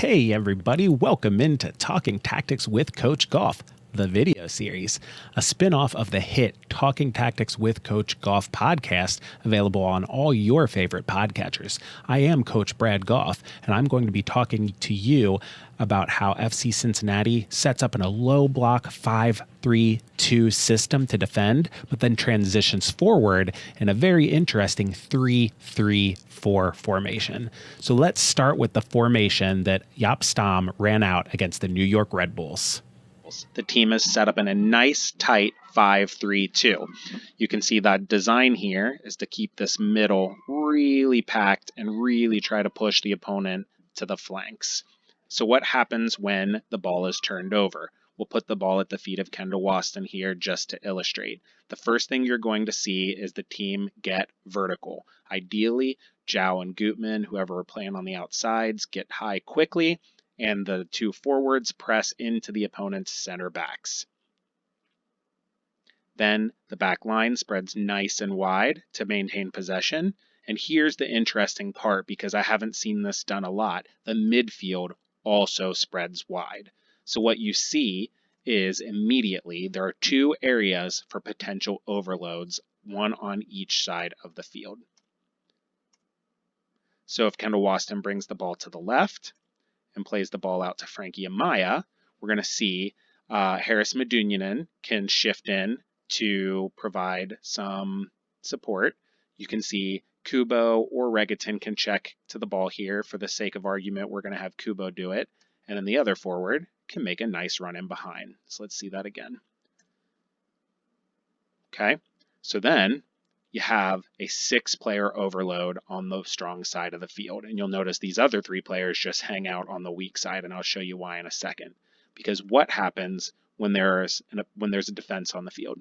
Hey everybody, welcome into Talking Tactics with Coach Gough, the video series, a spin-off of the hit Talking Tactics with Coach Gough podcast, available on all your favorite podcatchers. I am Coach Brad Gough, and I'm going to be talking to you about how FC Cincinnati sets up in a low block 5-3-2 system to defend, but then transitions forward in a very interesting 3-3-4 formation. So let's start with the formation that Jaap Stam ran out against the New York Red Bulls. The team is set up in a nice, tight 5-3-2. You can see that design here is to keep this middle really packed and really try to push the opponent to the flanks. So what happens when the ball is turned over? We'll put the ball at the feet of Kendall Waston here just to illustrate. The first thing you're going to see is the team get vertical. Ideally, Zhao and Gutman, whoever are playing on the outsides, get high quickly, and the two forwards press into the opponent's center backs. Then the back line spreads nice and wide to maintain possession. And here's the interesting part, because I haven't seen this done a lot. The midfield also spreads wide. So what you see is immediately there are two areas for potential overloads, one on each side of the field. So if Kendall Waston brings the ball to the left and plays the ball out to Frankie Amaya, we're going to see Harris Medunjanin can shift in to provide some support. You can see Kubo or Regaton can check to the ball here. For the sake of argument, we're going to have Kubo do it. And then the other forward can make a nice run in behind. So let's see that again. Okay, so then you have a 6-player overload on the strong side of the field. And you'll notice these other 3 players just hang out on the weak side, and I'll show you why in a second. Because what happens when there's a defense on the field?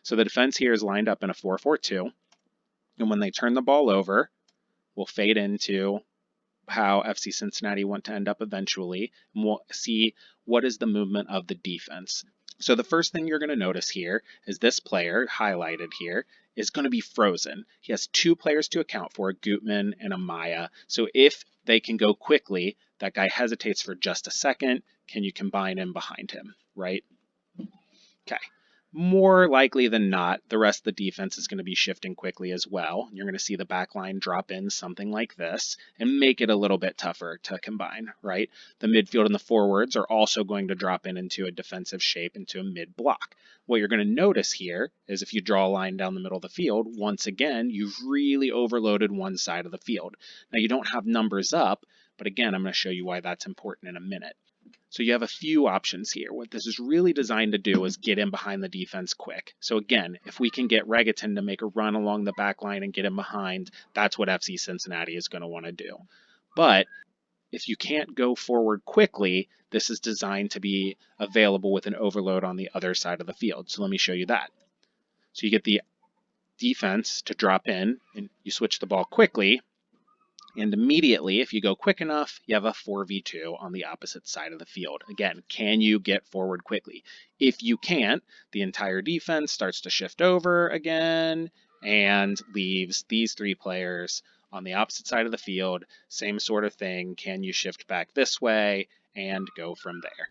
So the defense here is lined up in a 4-4-2, and when they turn the ball over, we'll fade into how FC Cincinnati want to end up eventually, and we'll see what is the movement of the defense. So the first thing you're going to notice here is this player, highlighted here, is going to be frozen. He has 2 players to account for, Gutman and Amaya. So if they can go quickly, that guy hesitates for just a second. Can you combine him behind him, right? Okay. More likely than not, the rest of the defense is going to be shifting quickly as well. You're going to see the back line drop in something like this and make it a little bit tougher to combine, right? The midfield and the forwards are also going to drop in into a defensive shape, into a mid block. What you're going to notice here is if you draw a line down the middle of the field, once again, you've really overloaded one side of the field. Now, you don't have numbers up, but again, I'm going to show you why that's important in a minute. So you have a few options here. What this is really designed to do is get in behind the defense quick. So again, if we can get Regaton to make a run along the back line and get him behind, that's what FC Cincinnati is going to want to do. But if you can't go forward quickly, this is designed to be available with an overload on the other side of the field. So let me show you that. So you get the defense to drop in, and you switch the ball quickly. And immediately, if you go quick enough, you have a 4v2 on the opposite side of the field. Again, can you get forward quickly? If you can't, the entire defense starts to shift over again and leaves these 3 players on the opposite side of the field. Same sort of thing. Can you shift back this way and go from there?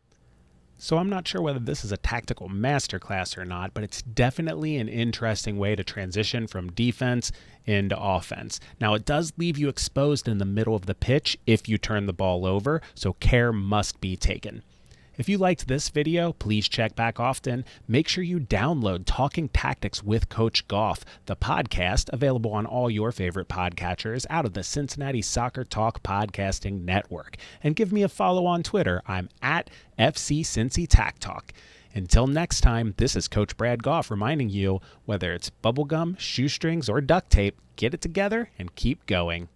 So I'm not sure whether this is a tactical masterclass or not, but it's definitely an interesting way to transition from defense into offense. Now, it does leave you exposed in the middle of the pitch if you turn the ball over, so care must be taken. If you liked this video, please check back often. Make sure you download Talking Tactics with Coach Gough, the podcast available on all your favorite podcatchers out of the Cincinnati Soccer Talk Podcasting Network. And give me a follow on Twitter. I'm at FC Cincy Tac Talk. Until next time, this is Coach Brad Gough reminding you, whether it's bubblegum, shoestrings, or duct tape, get it together and keep going.